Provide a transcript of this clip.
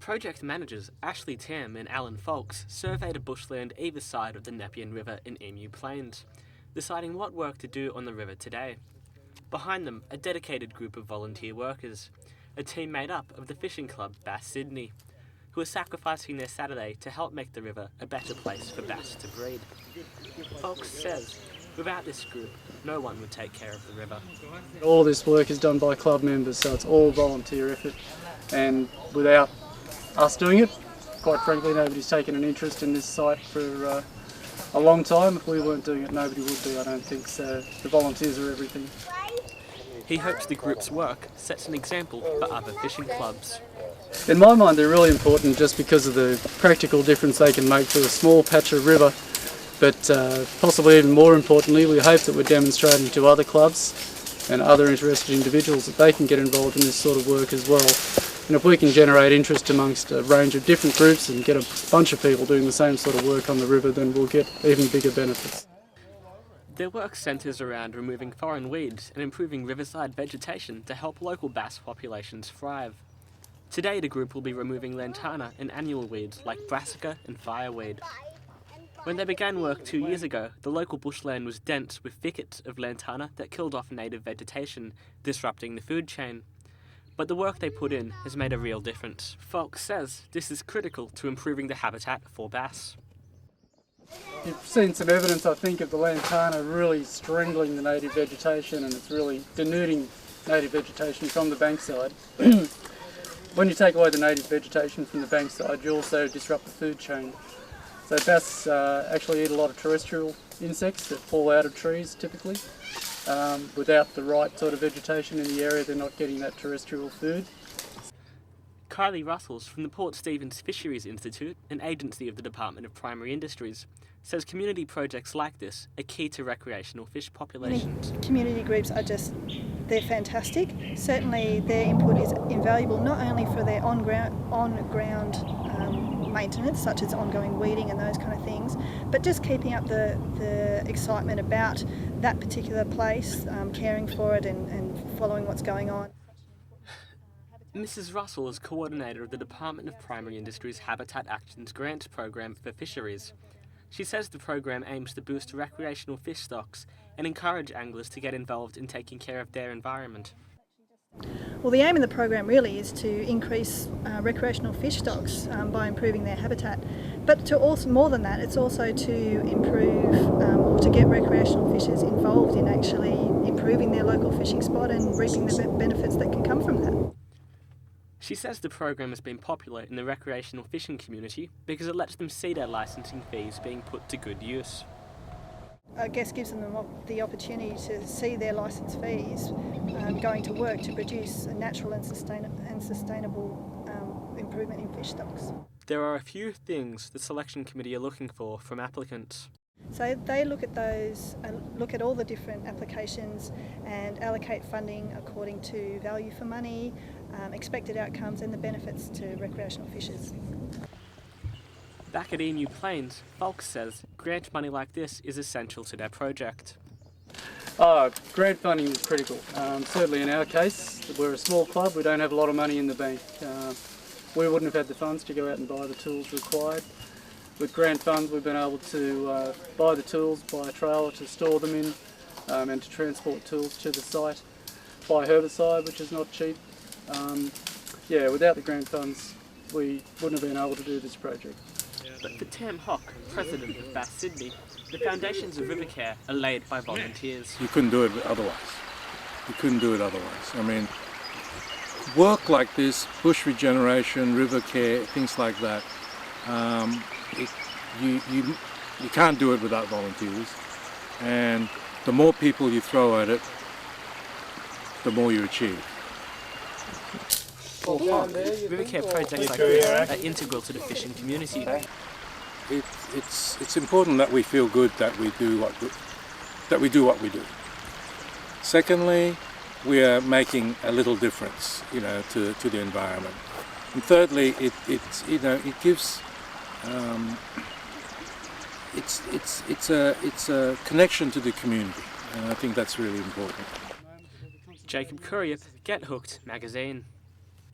Project managers Ashley Tam and Alan Folks surveyed a bushland either side of the Nepean River in Emu Plains, deciding what work to do on the river today. Behind them, a dedicated group of volunteer workers, a team made up of the fishing club Bass Sydney, who are sacrificing their Saturday to help make the river a better place for bass to breed. Folks says, without this group, no one would take care of the river. All this work is done by club members, so it's all volunteer effort, and without us doing it, quite frankly, nobody's taken an interest in this site for a long time. If we weren't doing it, nobody would be, I don't think, so the volunteers are everything. He hopes the group's work sets an example for other fishing clubs. In my mind, they're really important just because of the practical difference they can make to a small patch of river, but possibly even more importantly, we hope that we're demonstrating to other clubs and other interested individuals that they can get involved in this sort of work as well. And if we can generate interest amongst a range of different groups and get a bunch of people doing the same sort of work on the river, then we'll get even bigger benefits. Their work centres around removing foreign weeds and improving riverside vegetation to help local bass populations thrive. Today the group will be removing lantana and annual weeds like brassica and fireweed. When they began work 2 years ago, the local bushland was dense with thickets of lantana that killed off native vegetation, disrupting the food chain. But the work they put in has made a real difference. Folks says this is critical to improving the habitat for bass. You've seen some evidence, I think, of the lantana really strangling the native vegetation, and it's really denuding native vegetation from the bankside. When you take away the native vegetation from the bankside, you also disrupt the food chain. So bass actually eat a lot of terrestrial insects that fall out of trees typically. Without the right sort of vegetation in the area, they're not getting that terrestrial food. Kylie Russells from the Port Stephens Fisheries Institute, an agency of the Department of Primary Industries, says community projects like this are key to recreational fish populations. Community groups are they're fantastic. Certainly their input is invaluable not only for their on-ground maintenance, such as ongoing weeding and those kind of things, but just keeping up the excitement about that particular place, caring for it and following what's going on. Mrs. Russell is coordinator of the Department of Primary Industries Habitat Actions Grant Program for Fisheries. She says the program aims to boost recreational fish stocks and encourage anglers to get involved in taking care of their environment. Well, the aim of the program really is to increase recreational fish stocks by improving their habitat. But to also, more than that, it's also to improve or to get recreational fishers involved in actually improving their local fishing spot and reaping the benefits that can come from that. She says the program has been popular in the recreational fishing community because it lets them see their licensing fees being put to good use. I guess gives them the opportunity to see their licence fees going to work to produce a natural and sustainable improvement in fish stocks. There are a few things the selection committee are looking for from applicants. So they look at those, look at all the different applications and allocate funding according to value for money, expected outcomes and the benefits to recreational fishers. Back at Emu Plains, Folks says grant money like this is essential to their project. Grant funding is critical. Certainly in our case, we're a small club, we don't have a lot of money in the bank. We wouldn't have had the funds to go out and buy the tools required. With grant funds we've been able to buy the tools, buy a trailer to store them in and to transport tools to the site, buy herbicide which is not cheap. Without the grant funds we wouldn't have been able to do this project. But for Tam Hock, president of Bass Sydney, the foundations of river care are laid by volunteers. You couldn't do it otherwise. You couldn't do it otherwise. I mean, work like this, bush regeneration, river care, things like that, you can't do it without volunteers. And the more people you throw at it, the more you achieve. River care projects like this are integral to the fishing community. It's important that we feel good that we do what we do. Secondly, we are making a little difference, to the environment. And thirdly, it gives it's a connection to the community, and I think that's really important. Jacob Courier, Get Hooked magazine.